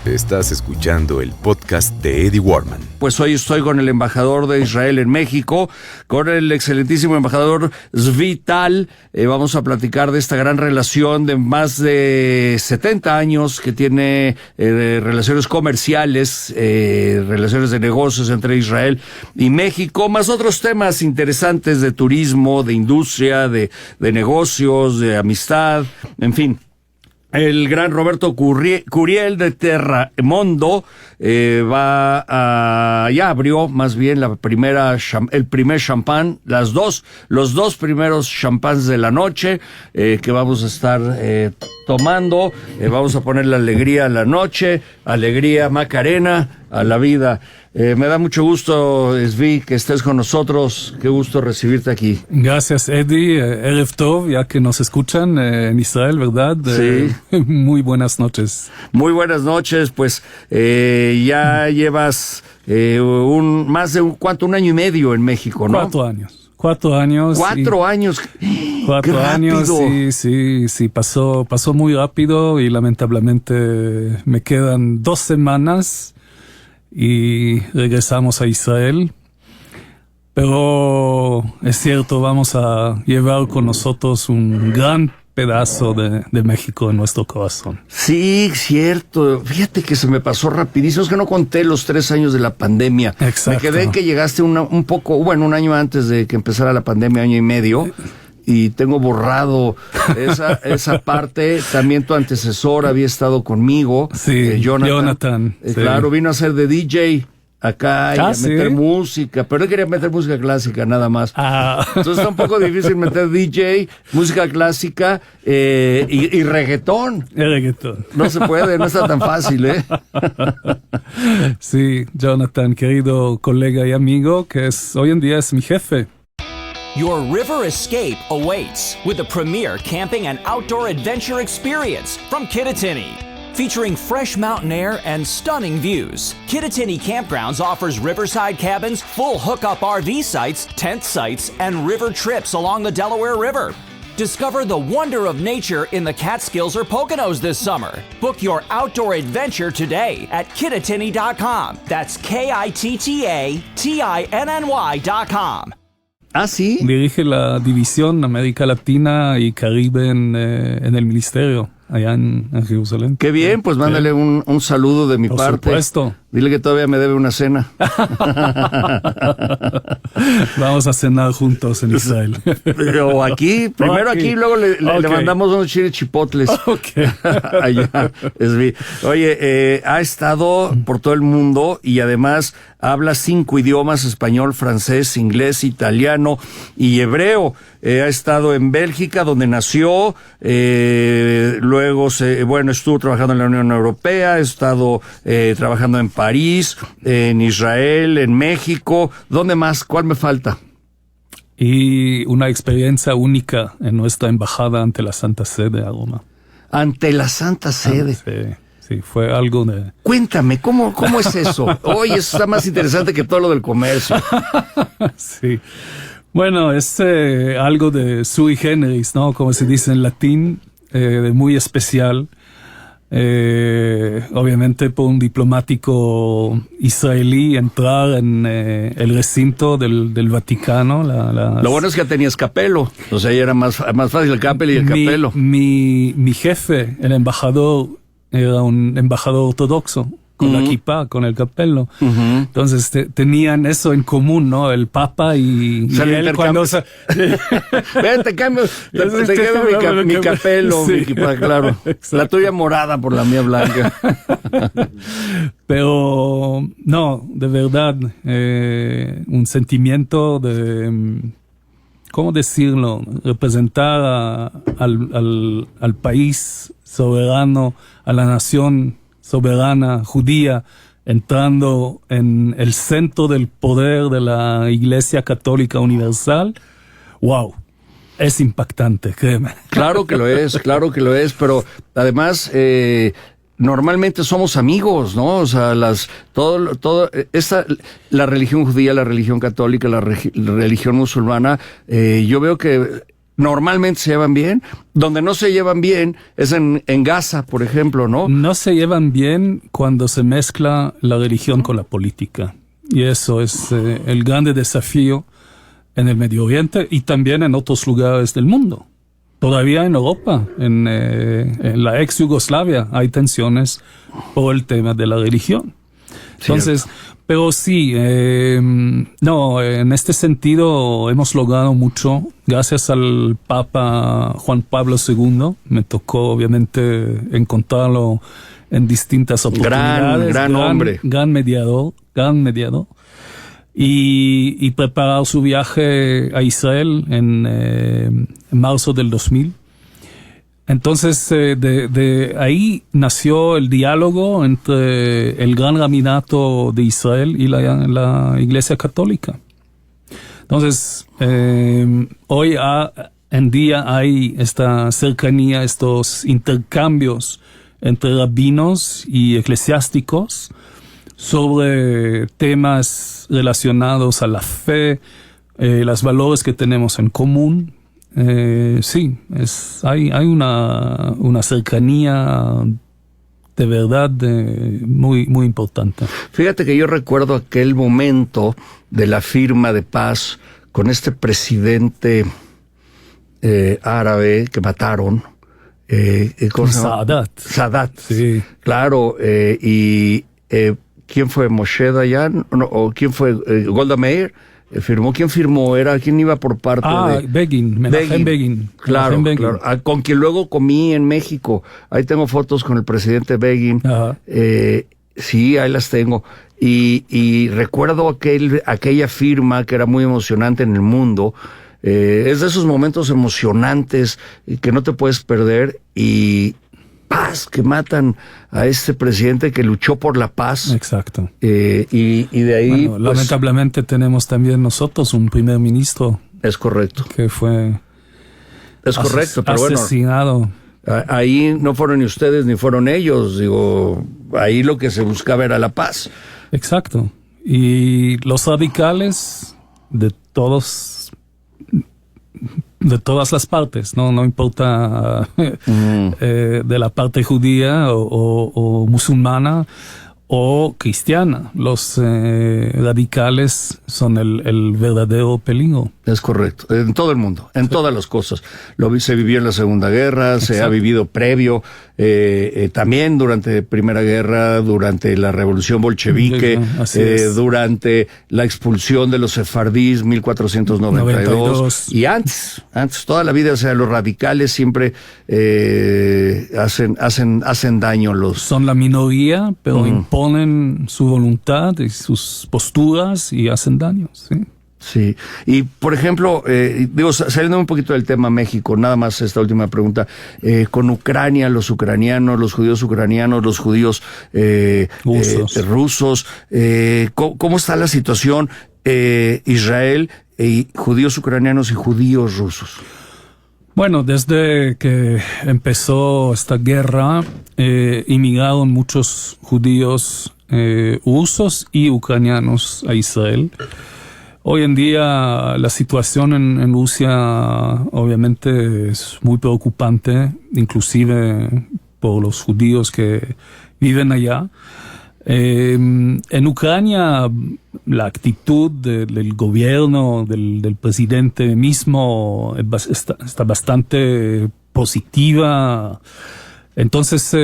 Estás escuchando el podcast de Eddie Warman. Pues hoy estoy con el embajador de Israel en México, con el excelentísimo embajador Zvi Tal. Vamos a platicar de esta gran relación de más de 70 años que tiene relaciones comerciales, relaciones de negocios entre Israel y México, más otros temas interesantes de turismo, de industria, de negocios, de amistad, en fin. El gran Roberto Curiel de Terramondo ya abrió más bien el primer champán, los dos primeros champáns de la noche que vamos a estar tomando. Vamos a poner la alegría a la noche, alegría Macarena a la vida. Me da mucho gusto, Zvi, que estés con nosotros. Qué gusto recibirte aquí. Gracias, Eddie. Erev Tov, ya que nos escuchan en Israel, ¿verdad? Sí. Muy buenas noches. Muy buenas noches. Pues ya llevas un año y medio en México, ¿no? 4 años. 4 años. 4 años. 4 años, sí, pasó muy rápido y lamentablemente me quedan 2 semanas y regresamos a Israel. Pero es cierto, vamos a llevar con nosotros un gran pedazo de México en nuestro corazón. Sí, cierto. Fíjate que se me pasó rapidísimo. Es que no conté los 3 años de la pandemia. Exacto. Me quedé en que llegaste un año antes de que empezara la pandemia, año y medio. Y tengo borrado esa parte. También tu antecesor había estado conmigo. Sí, Jonathan. Claro, vino a ser de DJ acá y a meter ¿sí? música, pero él quería meter música clásica nada más. Entonces está un poco difícil meter DJ, música clásica y reggaetón. El reggaetón. No se puede, no está tan fácil, ¿eh? Sí, Jonathan, querido colega y amigo, que hoy en día es mi jefe. Your river escape awaits with the premier camping and outdoor adventure experience from Kittatinny. Featuring fresh mountain air and stunning views, Kittatinny Campgrounds offers riverside cabins, full hookup RV sites, tent sites, and river trips along the Delaware River. Discover the wonder of nature in the Catskills or Poconos this summer. Book your outdoor adventure today at Kittatinny.com. That's KITTATINNY.com. ¿Ah, sí? Dirige la división América Latina y Caribe en el ministerio, allá en Jerusalén. Qué bien, pues mándale un saludo de mi parte. Por supuesto. Dile que todavía me debe una cena. Vamos a cenar juntos en Israel. Pero primero aquí, luego le mandamos unos chiles chipotles. Allá. Oye, ha estado por todo el mundo y además habla 5 idiomas: español, francés, inglés, italiano y hebreo. Ha estado en Bélgica, donde nació, luego estuvo trabajando en la Unión Europea, ha estado trabajando en París, en Israel, en México. ¿Dónde más? ¿Cuál me falta? Y una experiencia única en nuestra embajada ante la Santa Sede a Roma. Ante la Santa Sede. Sí, fue algo de... Cuéntame, ¿cómo es eso? Oye, eso está más interesante que todo lo del comercio. Sí. Bueno, es algo de sui generis, ¿no? Como se dice en latín, de muy especial. Obviamente por un diplomático israelí entrar en el recinto del Vaticano. Lo bueno es que tenías capelo, o sea, ya era más fácil el capelo y el capelo. Mi jefe, el embajador, era un embajador ortodoxo, con la kippah, con el capelo. Entonces tenían eso en común, ¿no? El Papa y él cuando... Ven, te cambio, te quedo mi capelo, sí. Mi kippah, claro. Exacto. La tuya morada por la mía blanca. Pero, no, de verdad, un sentimiento de... ¿Cómo decirlo? Representar al país soberano, a la nación soberana judía, entrando en el centro del poder de la Iglesia Católica Universal. ¡Wow! Es impactante, créeme. Claro que lo es, pero además normalmente somos amigos, ¿no? O sea, la religión judía, la religión católica, la religión musulmana, yo veo que normalmente se llevan bien. Donde no se llevan bien es en Gaza, por ejemplo, ¿no? No se llevan bien cuando se mezcla la religión con la política. Y eso es el grande desafío en el Medio Oriente y también en otros lugares del mundo. Todavía en Europa, en la ex Yugoslavia, hay tensiones por el tema de la religión. Entonces, pero sí, en este sentido hemos logrado mucho gracias al Papa Juan Pablo II. Me tocó obviamente encontrarlo en distintas oportunidades. Gran hombre. Gran mediador. Y preparar su viaje a Israel en marzo del 2000. Entonces, de ahí nació el diálogo entre el Gran Rabinato de Israel y la Iglesia Católica. Entonces, hoy en día hay esta cercanía, estos intercambios entre rabinos y eclesiásticos sobre temas relacionados a la fe, los valores que tenemos en común. Sí, hay una cercanía de verdad muy, muy importante. Fíjate que yo recuerdo aquel momento de la firma de paz con este presidente árabe que mataron. Sadat. Sí. Claro, ¿quién fue? ¿Moshe Dayan? ¿O quién fue? ¿Golda Meir? ¿Firmó? ¿Quién firmó? ¿Quién iba por parte de...? Begin. Claro, claro. Con quien luego comí en México. Ahí tengo fotos con el presidente Begin. Sí, ahí las tengo. Y recuerdo aquella firma que era muy emocionante en el mundo. Es de esos momentos emocionantes que no te puedes perder. Y paz, que matan a este presidente que luchó por la paz. Exacto. Y de ahí... Bueno, lamentablemente tenemos también nosotros un primer ministro. Es correcto. Que fue... Es correcto, pero asesinado. Bueno, ahí no fueron ni ustedes ni fueron ellos. Digo, ahí lo que se buscaba era la paz. Exacto. Y los radicales de todas las partes, no importa de la parte judía o musulmana o cristiana. Los radicales son el verdadero peligro. Es correcto, en todo el mundo, en todas las cosas. Se vivió en la Segunda Guerra, exacto. Se ha vivido previo, también durante Primera Guerra, durante la Revolución Bolchevique, durante la expulsión de los sefardíes, 1492, y antes, toda la vida, o sea, los radicales siempre hacen daño. Son la minoría, pero imponen su voluntad y sus posturas y hacen daño, sí. Sí, y por ejemplo, saliendo un poquito del tema México, nada más esta última pregunta, con Ucrania, los ucranianos, los judíos ucranianos, los judíos rusos, ¿cómo está la situación Israel y judíos ucranianos y judíos rusos? Bueno, desde que empezó esta guerra, inmigraron muchos judíos rusos y ucranianos a Israel. Hoy en día la situación en Rusia obviamente es muy preocupante, inclusive por los judíos que viven allá. En Ucrania la actitud del gobierno, del presidente mismo está bastante positiva. Entonces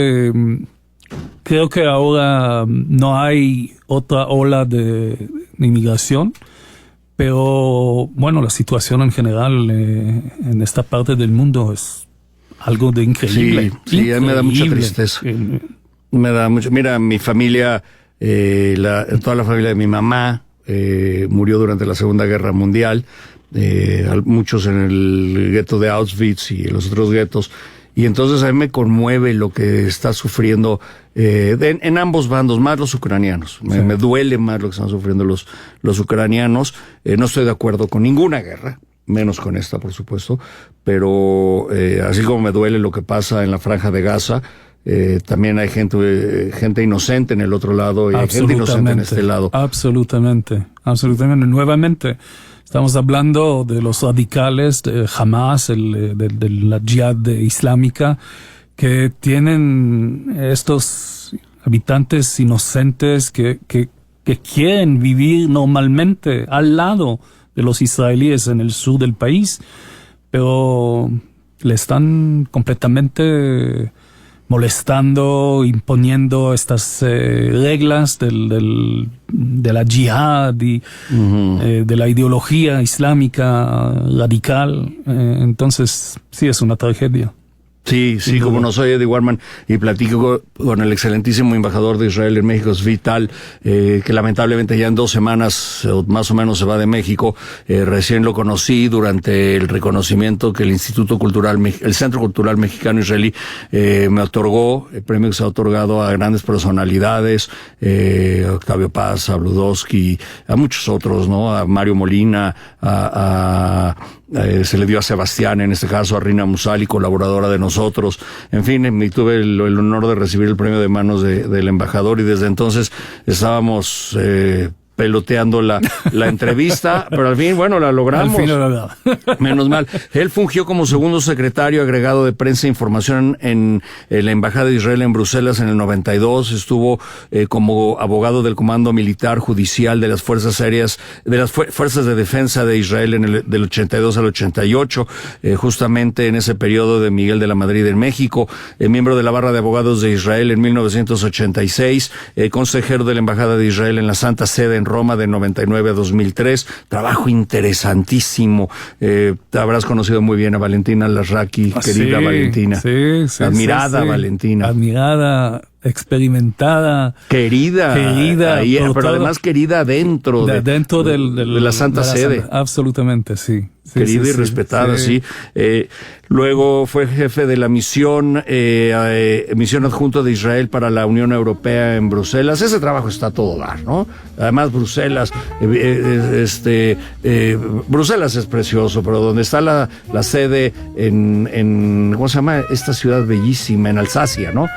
creo que ahora no hay otra ola de inmigración. Pero, bueno, la situación en general en esta parte del mundo es algo de increíble. Sí, increíble. Me da mucha tristeza. Me da mucho. Mira, mi familia, toda la familia de mi mamá murió durante la Segunda Guerra Mundial, muchos en el gueto de Auschwitz y en los otros guetos. Y entonces a mí me conmueve lo que está sufriendo en ambos bandos, más los ucranianos. Sí. Me duele más lo que están sufriendo los ucranianos. No estoy de acuerdo con ninguna guerra, menos con esta, por supuesto. Pero así como me duele lo que pasa en la Franja de Gaza, también hay gente inocente en el otro lado y hay gente inocente en este lado. Absolutamente. Nuevamente, Estamos hablando de los radicales de Hamas, de la Jihad islámica, que tienen estos habitantes inocentes que quieren vivir normalmente al lado de los israelíes en el sur del país, pero le están completamente molestando, imponiendo estas reglas de la yihad y de la ideología islámica radical. Entonces, sí, es una tragedia. Sí, como no, soy Eddie Warman y platico con el excelentísimo embajador de Israel en México, Zvi Tal, que lamentablemente ya en 2 semanas más o menos se va de México. Recién lo conocí durante el reconocimiento que el el Centro Cultural Mexicano Israelí me otorgó, el premio que se ha otorgado a grandes personalidades, Octavio Paz, a Bludowski, a muchos otros, ¿no? A Mario Molina, se le dio a Sebastián, en este caso a Rina Musali, colaboradora de nosotros. En fin, tuve el honor de recibir el premio de manos del embajador y desde entonces estábamos peloteando la entrevista, pero al fin, bueno, la logramos. Al fin lo logramos. Menos mal. Él fungió como segundo secretario agregado de prensa e información en la Embajada de Israel en Bruselas en el 92. Estuvo como abogado del Comando Militar Judicial de las Fuerzas Aéreas, de las Fuerzas de Defensa de Israel del 82 al 88, justamente en ese periodo de Miguel de la Madrid en México, miembro de la Barra de Abogados de Israel en 1986, consejero de la Embajada de Israel en la Santa Sede en Roma de 99 a 2003, trabajo interesantísimo. Te habrás conocido muy bien a Valentina Larraqui, querida Valentina. Sí, admirada Valentina. Admirada, experimentada. Querida, pero además querida dentro de la Santa Sede. Absolutamente, sí. Querida y respetada, sí. Luego fue jefe de la misión adjunto de Israel para la Unión Europea en Bruselas. Ese trabajo está a todo dar, ¿no? Además, Bruselas, Bruselas es precioso, pero donde está la sede en ¿cómo se llama? Esta ciudad bellísima, en Alsacia, ¿no?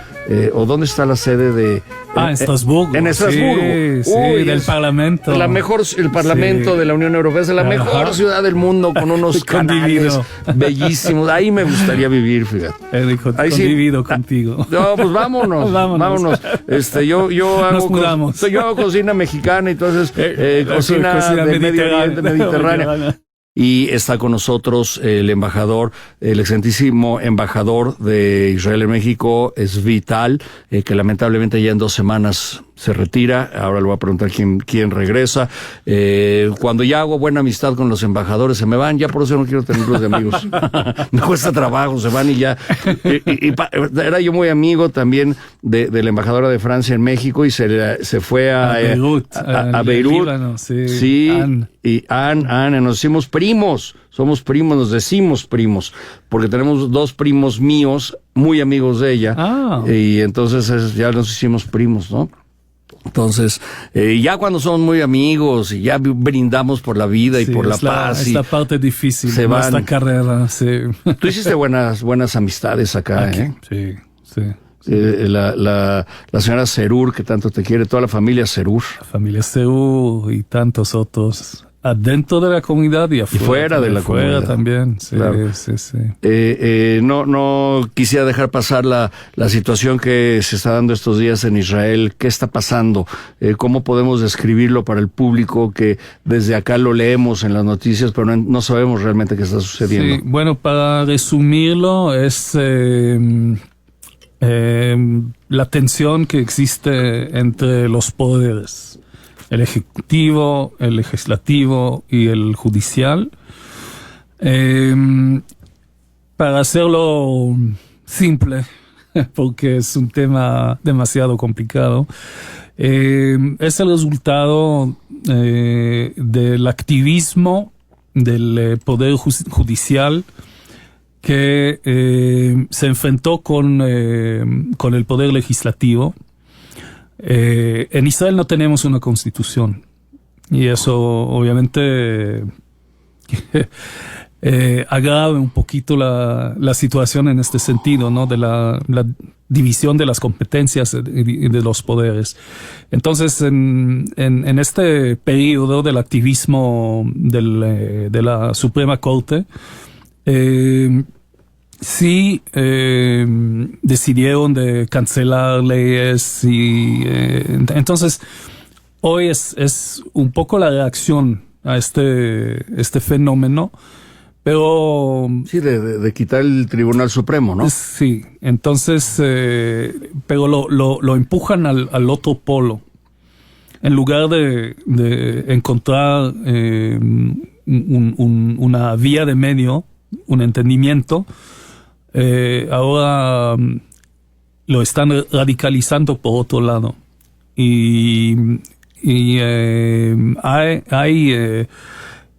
¿O dónde está la sede de...? En Estrasburgo. En Estrasburgo. Sí, del Parlamento. El Parlamento de la Unión Europea es la mejor ciudad del mundo, con unos canales bellísimos. Ahí me gustaría vivir, fíjate. Convivido contigo. No, pues vámonos. Yo hago cocina mexicana y entonces cocina de Mediterránea. Y está con nosotros el excelentísimo embajador de Israel en México, Zvi Tal, que lamentablemente ya en 2 semanas se retira. Ahora le voy a preguntar quién regresa. Cuando ya hago buena amistad con los embajadores, se me van. Ya por eso no quiero tenerlos de amigos. Me cuesta trabajo, se van y ya. Era yo muy amigo también de la embajadora de Francia en México y se fue a Beirut. Líbano, sí. Y Anne, nos hicimos primos. Somos primos, nos decimos primos, porque tenemos 2 primos míos, muy amigos de ella. Y entonces ya nos hicimos primos, ¿no? Entonces, ya cuando somos muy amigos y ya brindamos por la vida y por la paz. Es la parte difícil de esta carrera. Sí. Tú hiciste buenas amistades acá, Sí. La señora Serur, que tanto te quiere, toda la familia Serur. La familia Serur y tantos otros. Adentro de la comunidad y fuera de la comunidad también. Sí, claro. sí. No quisiera dejar pasar la situación que se está dando estos días en Israel. ¿Qué está pasando? ¿Cómo podemos describirlo para el público que desde acá lo leemos en las noticias, pero no sabemos realmente qué está sucediendo? Sí, bueno, para resumirlo, es la tensión que existe entre los poderes. El ejecutivo, el legislativo y el judicial. Para hacerlo simple, porque es un tema demasiado complicado, es el resultado del activismo del poder judicial que se enfrentó con el poder legislativo. En Israel no tenemos una constitución y eso obviamente agrave un poquito la situación en este sentido, ¿no? De la división de las competencias y de los poderes. Entonces, en este periodo del activismo de la Suprema Corte, sí decidieron de cancelar leyes y entonces hoy es un poco la reacción a este fenómeno. Pero sí, de quitar el Tribunal Supremo, ¿no? Sí, entonces, pero lo empujan al otro polo. En lugar de encontrar una vía de medio, un entendimiento, ahora lo están radicalizando por otro lado. Y hay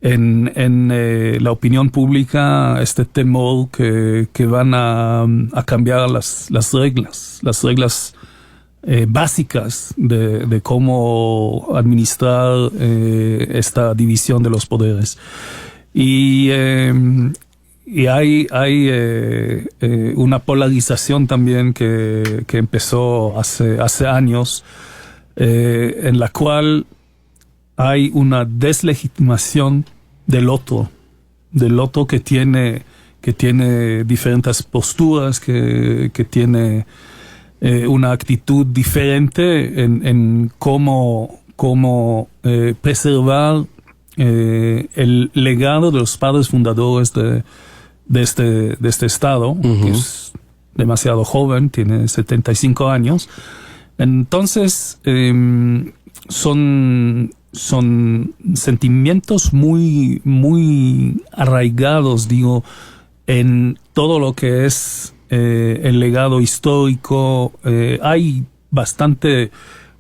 en la opinión pública este temor que van a cambiar las reglas básicas de cómo administrar esta división de los poderes. Y hay una polarización también que empezó hace años, en la cual hay una deslegitimación del otro que tiene diferentes posturas, que tiene una actitud diferente en cómo preservar el legado de los padres fundadores de este estado, que es demasiado joven, tiene 75 años. Entonces, son sentimientos muy, muy arraigados, digo, en todo lo que es el legado histórico. Hay bastante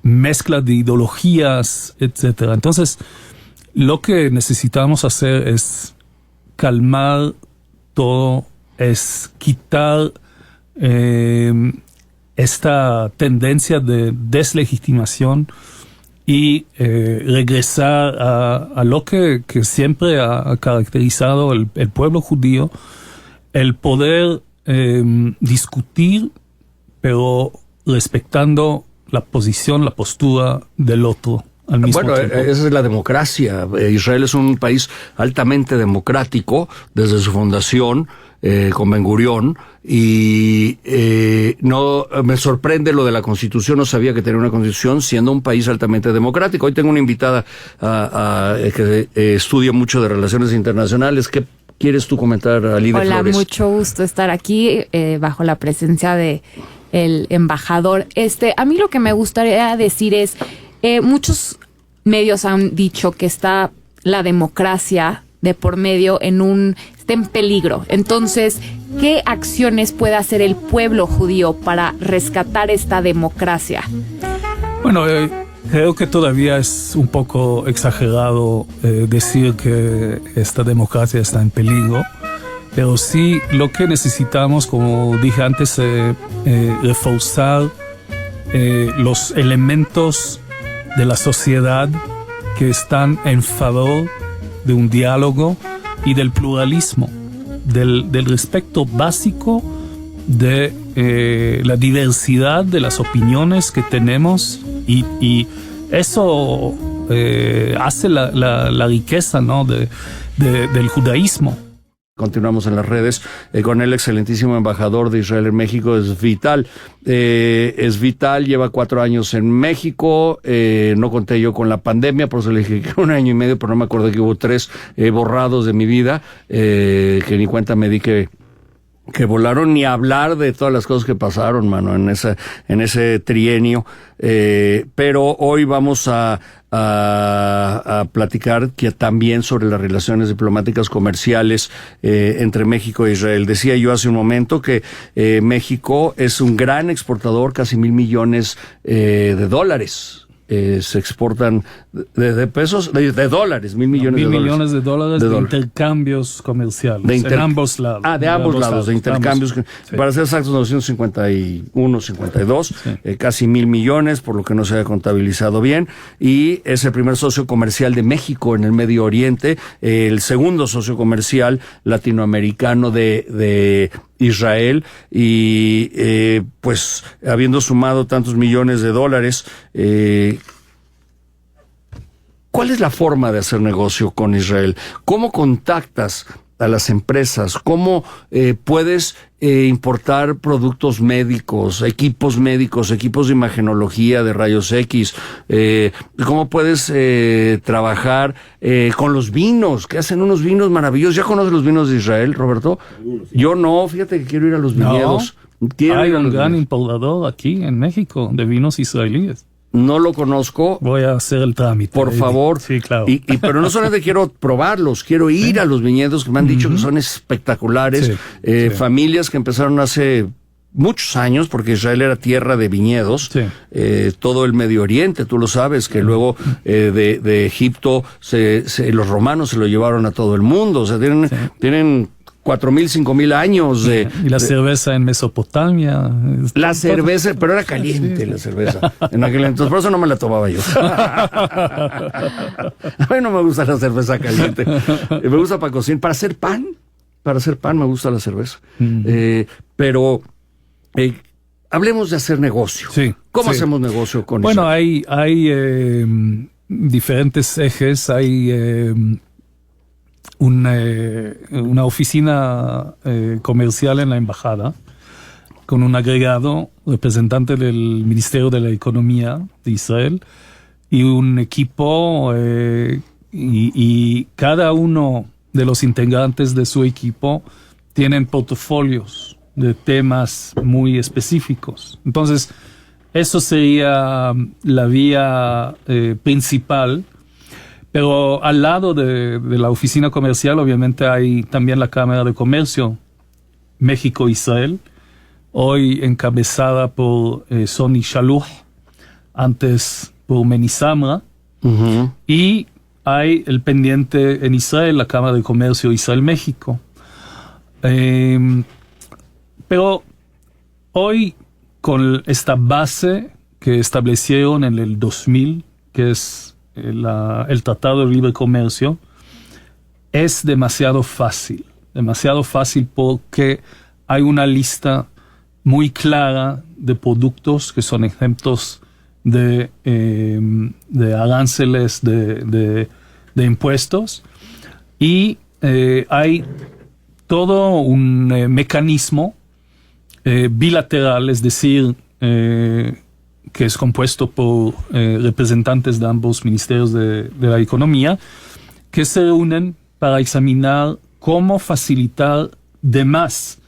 mezcla de ideologías, etcétera. Entonces, lo que necesitamos hacer es calmar todo, es quitar esta tendencia de deslegitimación y regresar a lo que siempre ha caracterizado el pueblo judío, el poder discutir, pero respetando la posición, la postura del otro al mismo tiempo. Esa es la democracia. Israel es un país altamente democrático desde su fundación, con Ben Gurión, y no me sorprende lo de la Constitución. No sabía que tenía una Constitución siendo un país altamente democrático. Hoy tengo una invitada que estudia mucho de relaciones internacionales. ¿Qué quieres tú comentar, Alide Flores? Hola, mucho gusto estar aquí bajo la presencia de el embajador. A mí lo que me gustaría decir es, muchos medios han dicho que está la democracia de por medio está en peligro. Entonces, ¿qué acciones puede hacer el pueblo judío para rescatar esta democracia? Bueno, creo que todavía es un poco exagerado decir que esta democracia está en peligro, pero sí lo que necesitamos, como dije antes, reforzar los elementos de la sociedad que están en favor de un diálogo y del pluralismo, del respeto básico de la diversidad de las opiniones que tenemos, y eso hace la riqueza, ¿no? del judaísmo. Continuamos en las redes con el excelentísimo embajador de Israel en México, Zvi-Tal. Zvi-Tal lleva 4 años en México. No conté yo con la pandemia, por eso le dije que 1 año y medio, pero no me acuerdo que hubo 3 borrados de mi vida, que ni cuenta me di que volaron, ni hablar de todas las cosas que pasaron, mano, en ese trienio. Pero hoy vamos a platicar también sobre las relaciones diplomáticas comerciales entre México e Israel. Decía yo hace un momento que México es un gran exportador, casi $1,000 millones de dólares. se exportan de pesos, de dólares, $1,000 millones $1,000 millones de dólares de intercambios comerciales en ambos lados. De ambos lados, de intercambios. Sí. Para ser exactos, 951, 52, sí. Casi $1,000 millones, por lo que no se ha contabilizado bien, y es el primer socio comercial de México en el Medio Oriente, el segundo socio comercial latinoamericano de Israel, y pues habiendo sumado tantos millones de dólares, ¿cuál es la forma de hacer negocio con Israel? ¿Cómo contactas a las empresas? ¿Cómo puedes importar productos médicos, equipos de imagenología, de rayos X? ¿Cómo puedes trabajar con los vinos? Que hacen unos vinos maravillosos. ¿Ya conoces los vinos de Israel, Roberto? Yo no, fíjate que quiero ir a los viñedos. Hay un gran importador aquí en México de vinos israelíes. No lo conozco. Voy a hacer el trámite. Por favor. Sí, claro. Pero no solamente quiero probarlos, quiero ir a los viñedos que me han dicho que son espectaculares. Familias que empezaron hace muchos años, porque Israel era tierra de viñedos. Sí. Todo el Medio Oriente, tú lo sabes, que luego de Egipto los romanos se lo llevaron a todo el mundo. O sea, tienen 4,000, 5,000 años y la cerveza en Mesopotamia. La cerveza, pero era caliente la cerveza en aquel entonces, por eso no me la tomaba yo. A mí no me gusta la cerveza caliente. Me gusta para cocinar, para hacer pan me gusta la cerveza. Pero hablemos de hacer negocio. Sí, ¿Cómo hacemos negocio con eso? Bueno, hay diferentes ejes, hay una oficina comercial en la embajada con un agregado representante del Ministerio de la Economía de Israel y un equipo y cada uno de los integrantes de su equipo tienen portafolios de temas muy específicos. Entonces, eso sería la vía principal. Pero al lado de la oficina comercial, obviamente, hay también la Cámara de Comercio México-Israel, hoy encabezada por Sonny Shaluch, antes por Meni Samra, y hay el pendiente en Israel, la Cámara de Comercio Israel-México. Pero hoy, con esta base que establecieron en el 2000, que es el Tratado de Libre Comercio, es demasiado fácil porque hay una lista muy clara de productos que son ejemplos de aranceles, de impuestos, y hay todo un mecanismo bilateral, es decir, que es compuesto por representantes de ambos ministerios de la economía, que se reúnen para examinar cómo facilitar de más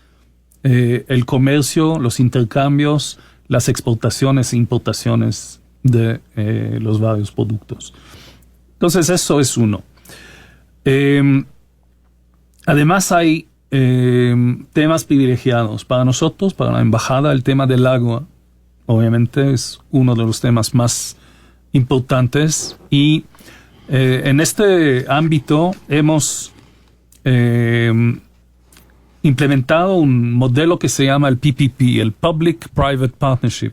el comercio, los intercambios, las exportaciones e importaciones de los varios productos. Entonces, eso es uno. Además, hay temas privilegiados. Para nosotros, para la embajada, el tema del agua obviamente es uno de los temas más importantes, y en este ámbito hemos implementado un modelo que se llama el PPP, el Public-Private Partnership.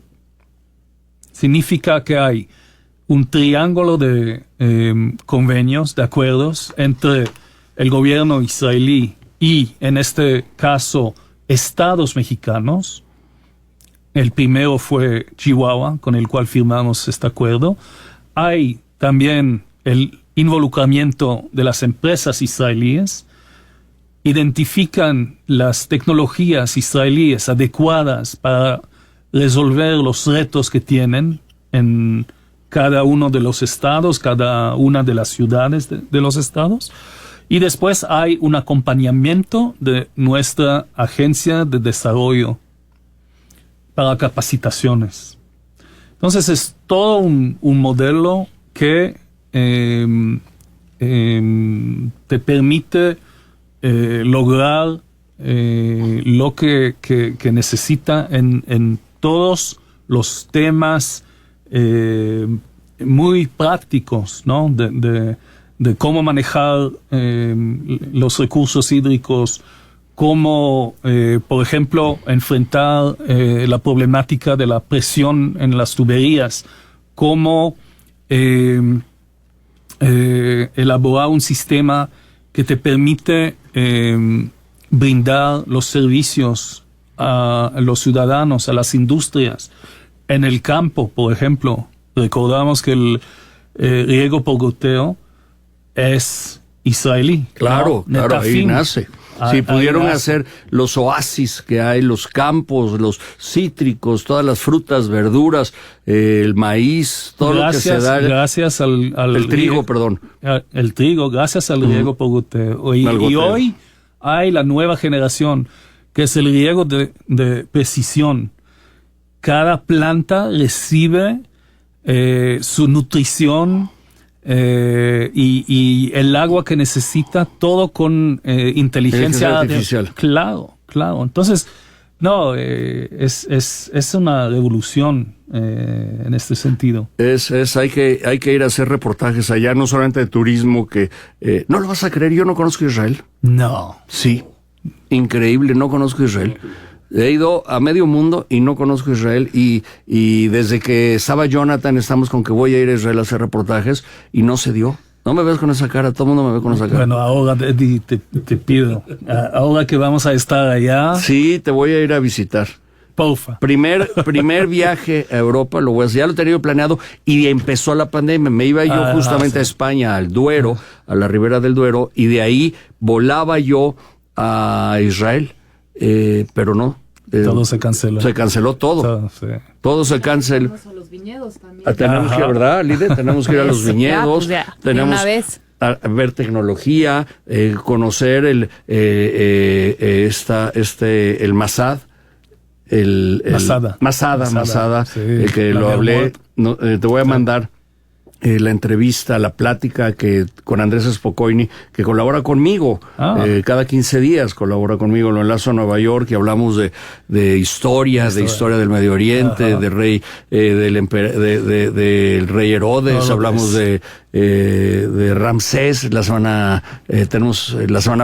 Significa que hay un triángulo de convenios, de acuerdos entre el gobierno israelí y, en este caso, estados mexicanos. El primero fue Chihuahua, con el cual firmamos este acuerdo. Hay también el involucramiento de las empresas israelíes. Identifican las tecnologías israelíes adecuadas para resolver los retos que tienen en cada uno de los estados, cada una de las ciudades de los estados. Y después hay un acompañamiento de nuestra agencia de desarrollo para capacitaciones. Entonces es todo un modelo que te permite lograr lo que necesita en todos los temas muy prácticos, ¿no? De cómo manejar los recursos hídricos, cómo, por ejemplo, enfrentar la problemática de la presión en las tuberías, cómo elaborar un sistema que te permite brindar los servicios a los ciudadanos, a las industrias. En el campo, por ejemplo, recordamos que el riego por goteo es israelí. Claro, ¿no? claro, ahí nace. Si pudieron nace. hacer los oasis que hay, los campos, los cítricos, todas las frutas, verduras, el maíz, todo lo que se da. Gracias al el trigo, perdón. El trigo, gracias al riego por goteo. Y hoy hay la nueva generación, que es el riego de precisión. Cada planta recibe su nutrición y el agua que necesita, todo con inteligencia artificial. Claro. Entonces, no, es una revolución en este sentido. Hay que ir a hacer reportajes allá, no solamente de turismo, que no lo vas a creer, yo no conozco Israel. No. Sí, increíble, no conozco Israel. He ido a medio mundo y no conozco Israel, y desde que estaba Jonathan estamos con que voy a ir a Israel a hacer reportajes y no se dio. No me ves con esa cara, todo el mundo me ve con esa cara. Bueno, ahora te pido, ahora que vamos a estar allá. Sí, te voy a ir a visitar. Porfa. Primer viaje a Europa, lo voy a hacer, ya lo he tenido planeado y empezó la pandemia. Me iba yo justamente a España, al Duero, a la ribera del Duero, y de ahí volaba yo a Israel. Pero no. Todo se canceló. Se canceló todo. Sí. Todo se canceló. A los viñedos también. Tenemos que ir, ¿verdad, Lide? Tenemos que ir a los viñedos. Tenemos una vez. A ver tecnología, conocer el Masad. Masada, sí, que lo hablé. No, te voy a mandar la entrevista, la plática que con Andrés Spokojny, que colabora conmigo, cada 15 días colabora conmigo, lo enlazo a Nueva York y hablamos de historia del Medio Oriente, del rey, del rey Herodes, hablamos de Ramsés. La semana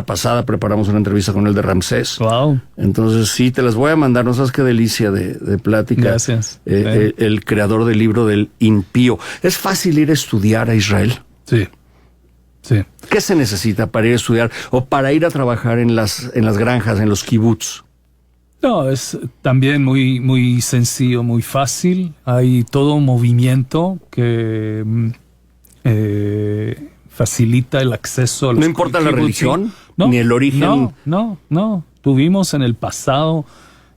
pasada preparamos una entrevista con el de Ramsés. Wow. Entonces sí, te las voy a mandar, no sabes qué delicia de plática. Gracias. El creador del libro del impío. ¿Es fácil ir a estudiar a Israel? Sí. ¿Qué se necesita para ir a estudiar o para ir a trabajar en las granjas, en los kibutz? No, es también muy, muy sencillo, muy fácil. Hay todo un movimiento que facilita el acceso a los ¿No importa la religión? No, ni el origen. No. Tuvimos en el pasado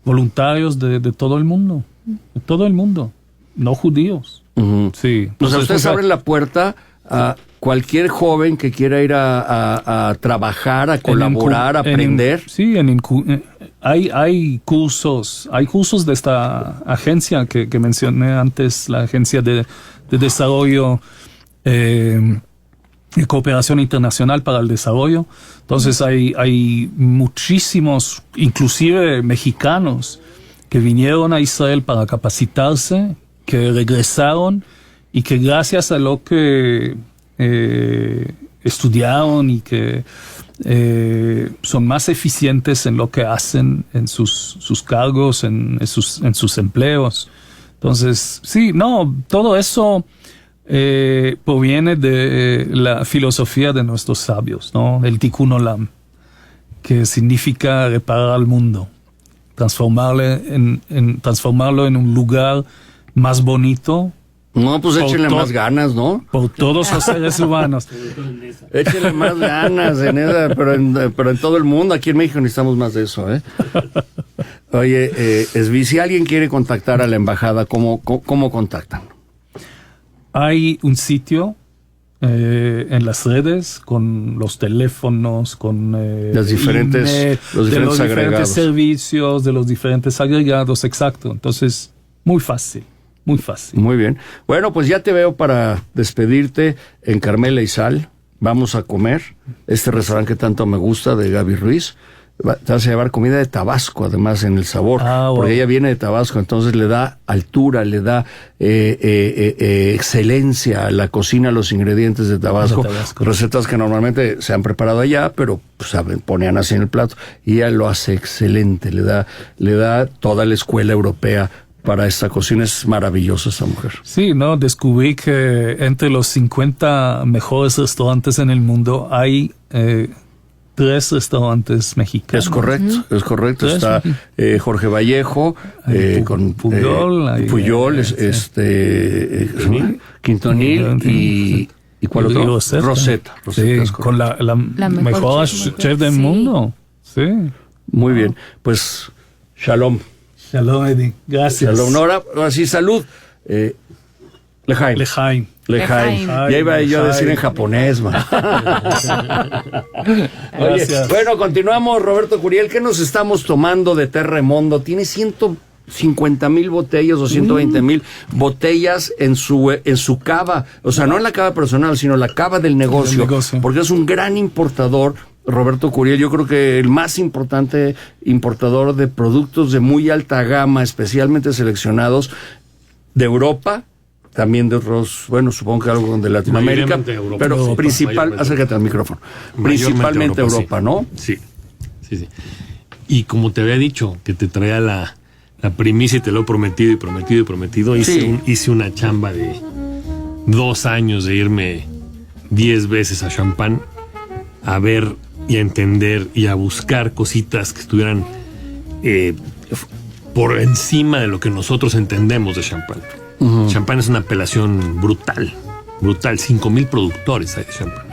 voluntarios de todo el mundo. De todo el mundo. No judíos. Uh-huh. Sí. O sea, ustedes abren la puerta a cualquier joven que quiera ir a trabajar, a colaborar, a aprender. Hay cursos de esta agencia que mencioné antes, la Agencia de Desarrollo y Cooperación Internacional para el Desarrollo. Entonces hay muchísimos, inclusive mexicanos, que vinieron a Israel para capacitarse, que regresaron y que gracias a lo que estudiaron y que son más eficientes en lo que hacen en sus cargos, en sus empleos. Entonces, todo eso proviene de la filosofía de nuestros sabios, ¿no? El Tikkun Olam, que significa reparar al mundo, transformarlo en un lugar más bonito. No, pues échenle más ganas, ¿no? Por todos los seres humanos. Échenle más ganas en esa, pero en todo el mundo. Aquí en México necesitamos más de eso, ¿eh? Oye, Zvi, si alguien quiere contactar a la embajada, ¿cómo contactan? Hay un sitio en las redes con los teléfonos, con los diferentes servicios, de los diferentes agregados, exacto. Entonces, muy fácil. Muy fácil. Muy bien. Bueno, pues ya te veo para despedirte en Carmela y Sal. Vamos a comer este restaurante que tanto me gusta de Gaby Ruiz. te vas a llevar comida de Tabasco, además, en el sabor, porque ella viene de Tabasco, entonces le da altura, le da excelencia a la cocina, a los ingredientes de Tabasco, recetas que normalmente se han preparado allá, pero pues, ponían así en el plato, y ella lo hace excelente, le da toda la escuela europea para esta cocina. Es maravillosa esta mujer. Sí, no, descubrí que entre los 50 mejores restaurantes en el mundo hay 3 restaurantes mexicanos. Es correcto. Está Jorge Vallejo, con Puyol, Quintonil y ¿cuál otro? Rosetta. Sí, con la mejor chef del mundo. Sí. Muy bien. Pues, shalom. Shalom, Eddie. Gracias. Shalom, Nora. Ahora sí, salud. Lejaim. Ya iba yo a decir en japonés, man. Oye, bueno, continuamos, Roberto Curiel. ¿Qué nos estamos tomando de Terremondo? Tiene 150,000 botellas o 120,000 botellas en su cava. O sea, no en la cava personal, sino la cava del negocio. Porque es un gran importador. Roberto Curiel, yo creo que el más importante importador de productos de muy alta gama, especialmente seleccionados de Europa, también de otros, bueno, supongo que algo de Latinoamérica, pero acércate al micrófono, principalmente Europa, ¿no? Sí. Y como te había dicho, que te traía la primicia y te lo he prometido, hice una chamba de 2 años de irme 10 veces a Champagne a ver y a entender y a buscar cositas que estuvieran por encima de lo que nosotros entendemos de Champagne. Champagne es una apelación brutal. 5,000 productores hay de Champagne.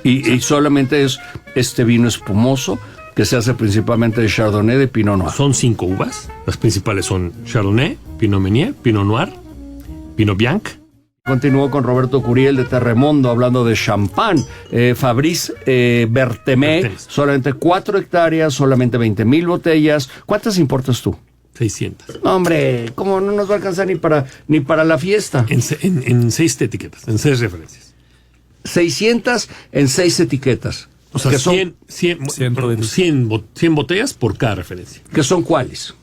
Y solamente es este vino espumoso que se hace principalmente de Chardonnay, de Pinot Noir. Son 5 uvas. Las principales son Chardonnay, Pinot Meunier, Pinot Noir, Pinot Blanc. Continúo con Roberto Curiel de Terremondo hablando de champán. Fabrice Berthemé, solamente 4 hectáreas, solamente 20,000 botellas. ¿Cuántas importas tú? 600. Hombre, ¿cómo no nos va a alcanzar ni para la fiesta? En 6 etiquetas, en 6 referencias. 600 en 6 etiquetas. O sea, 100 botellas por cada referencia. ¿Qué son cuáles?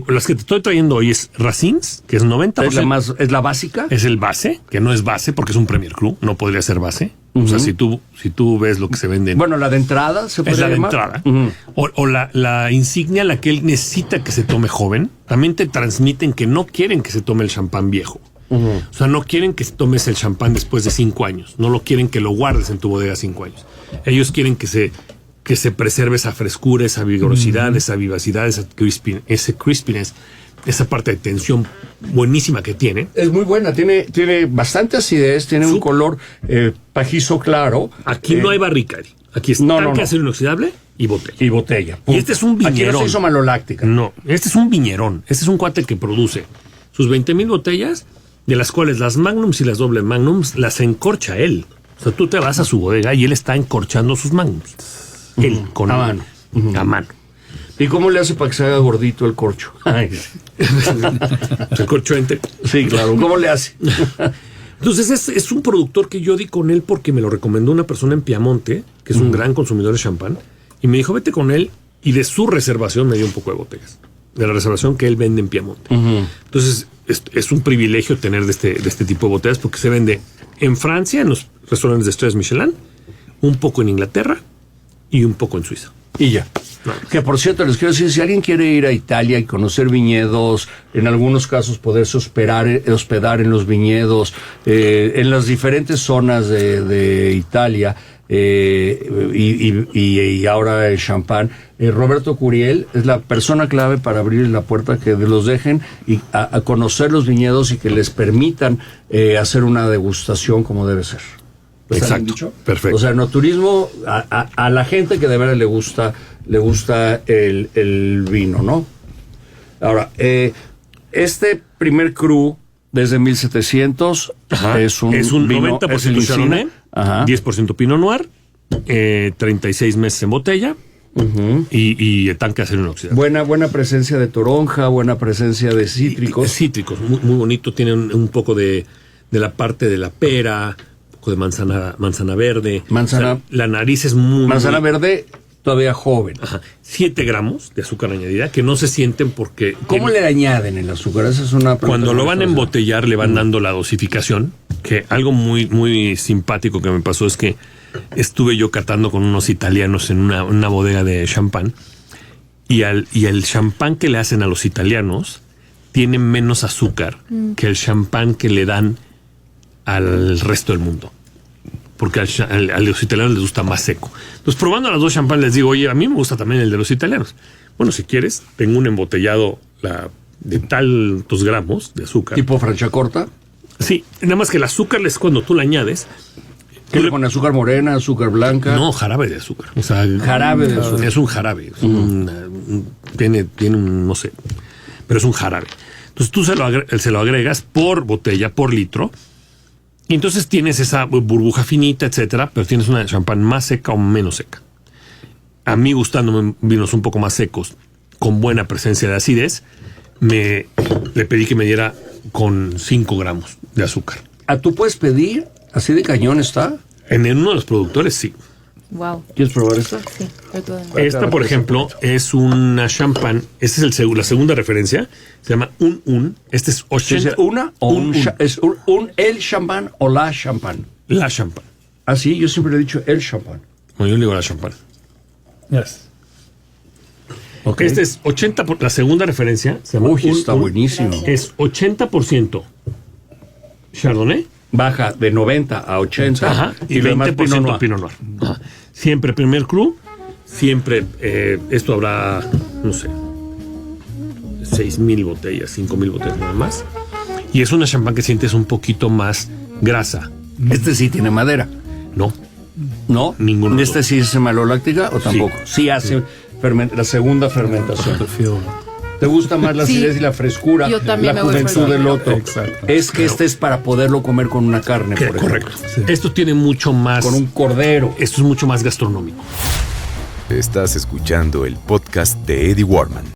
Las que te estoy trayendo hoy es Racines, que es 90%. ¿Es la básica? Es el base, que no es base porque es un Premier Cru, no podría ser base. O sea, si tú ves lo que se vende. Bueno, la de entrada se puede es la llamar? De entrada. O la insignia, la que él necesita que se tome joven. También te transmiten que no quieren que se tome el champán viejo. O sea, no quieren que tomes el champán después de 5 años. No lo quieren que lo guardes en tu bodega 5 años. Ellos quieren que se preserve esa frescura, esa vigorosidad, esa vivacidad, ese crispiness, esa parte de tensión buenísima que tiene. Es muy buena, tiene bastante acidez, tiene un color pajizo claro. Aquí no hay barrica, aquí es tanque de acero inoxidable y botella. Y este es un viñerón. Aquí no se hizo maloláctica. No, este es un viñerón. Este es un cuate que produce sus 20,000 botellas, de las cuales las Magnums y las doble Magnums las encorcha él. O sea, tú te vas a su bodega y él está encorchando sus Magnums. Él, con a mano. A mano. ¿Y cómo le hace para que se haga gordito el corcho? El corcho ente. Sí, claro. ¿Cómo le hace? Entonces es un productor que yo di con él porque me lo recomendó una persona en Piamonte, que es un gran consumidor de champán, y me dijo, vete con él, y de su reservación me dio un poco de botellas. De la reservación que él vende en Piamonte. Entonces es un privilegio tener de este tipo de botellas porque se vende en Francia, en los restaurantes de estrellas Michelin, un poco en Inglaterra y un poco en Suiza. Y ya. Que por cierto, les quiero decir, si alguien quiere ir a Italia y conocer viñedos, en algunos casos poderse hospedar en los viñedos, en las diferentes zonas de Italia, y ahora el champán, Roberto Curiel es la persona clave para abrir la puerta, que los dejen y a conocer los viñedos y que les permitan hacer una degustación como debe ser. Exacto, perfecto. O sea, no turismo a la gente que de verdad le gusta el vino, ¿no? Ahora, este primer cru desde 1700 es un vino, 90% Chardonnay, 10% Pinot Noir, 36 meses en botella. Y tanque de acero inoxidable. Buena presencia de toronja, buena presencia de cítricos. Cítricos, muy, muy bonito. Tienen un poco de la parte de la pera, un poco de manzana verde. O sea, la nariz es muy... Manzana verde Todavía joven. Ajá. 7 gramos de azúcar añadida que no se sienten porque... ¿Cómo le añaden el azúcar? Esa es una pregunta. Cuando lo van a embotellar le van dando la dosificación, que algo muy, muy simpático que me pasó es que estuve yo catando con unos italianos en una bodega de champán y el champán que le hacen a los italianos tiene menos azúcar que el champán que le dan al resto del mundo. Porque a los italianos les gusta más seco. Entonces, probando las dos champán, les digo, oye, a mí me gusta también el de los italianos. Bueno, si quieres, tengo un embotellado de tantos gramos de azúcar. ¿Tipo Franciacorta? Sí, nada más que el azúcar es cuando tú le añades. ¿Qué le pone? ¿Azúcar morena, azúcar blanca? No, jarabe de azúcar. O sea, jarabe de azúcar. Es un jarabe. Es tiene un, no sé, pero es un jarabe. Entonces tú se lo agregas por botella, por litro. Y entonces tienes esa burbuja finita, etcétera, pero tienes una champán más seca o menos seca. A mí, gustándome vinos un poco más secos, con buena presencia de acidez, le pedí que me diera con 5 gramos de azúcar. ¿Tú puedes pedir? ¿Así de cañón está? En uno de los productores, sí. Wow. ¿Quieres probar esta? Sí. Esta, por ejemplo, es una champán. Esta es la segunda referencia. Se llama Un. Este es 80. ¿Es una o es el champán o la champán? La champán. Ah, sí, yo siempre le he dicho el champán. Bueno, yo le digo la champán. Yes. Okay. Este es 80, la segunda referencia. Se llama está buenísimo. Es 80% Chardonnay. Baja de 90 a 80. Ajá, y 20% Pinot Noir. Ajá. Siempre primer cru. Siempre, esto habrá, no sé, 6,000 botellas, 5,000 botellas nada más. Y es una champán que sientes un poquito más grasa. Este sí tiene madera. No. ¿No? Ninguno. ¿Este sí es maloláctica o tampoco? Sí hace la segunda fermentación. ¿Te gusta más la acidez y la frescura? Yo también la me voy juventud por del otro. Exacto. Es que este es para poderlo comer con una carne, por ejemplo. Correcto. Sí. Esto tiene mucho más... Con un cordero. Esto es mucho más gastronómico. Estás escuchando el podcast de Eddie Warman.